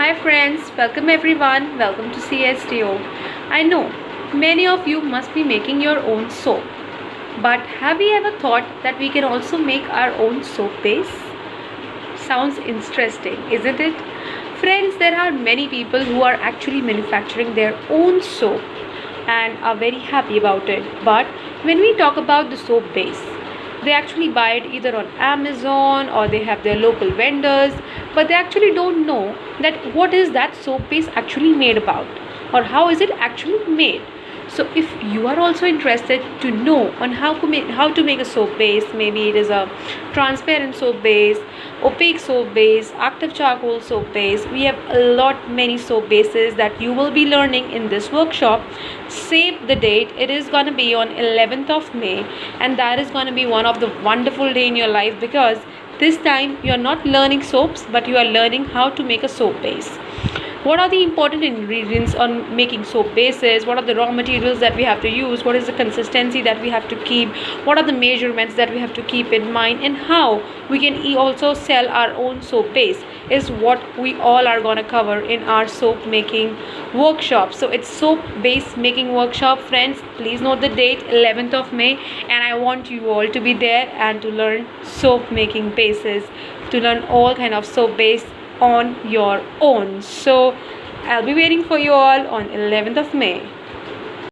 Hi friends, welcome everyone, welcome to Csdo. I know many of you must be making your own soap, but have you ever thought that we can also make our own soap base? Sounds interesting, isn't it? Friends, there are many people who are actually manufacturing their own soap and are very happy about it. But when we talk about the soap base, they actually buy it either on Amazon or they have their local vendors, but they actually don't know that what is that soap base actually made about or how is it actually made. So if you are also interested to know on how to make a soap base, maybe it is a transparent soap base, opaque soap base, active charcoal soap base, we have many soap bases that you will be learning in this workshop. Save the date, it is going to be on 11th of May, and that is going to be one of the wonderful day in your life, because this time you are not learning soaps but you are learning how to make a soap base. What are the important ingredients on making soap bases? What are the raw materials that we have to use? What is the consistency that we have to keep? What are the measurements that we have to keep in mind? And how we can also sell our own soap base is what we all are going to cover in our soap making workshop. So it's soap base making workshop, friends. Please note the date, 11th of May, and I want you all to be there and to learn soap making bases, to learn all kind of soap base on your own. So I'll be waiting for you all on 11th of May.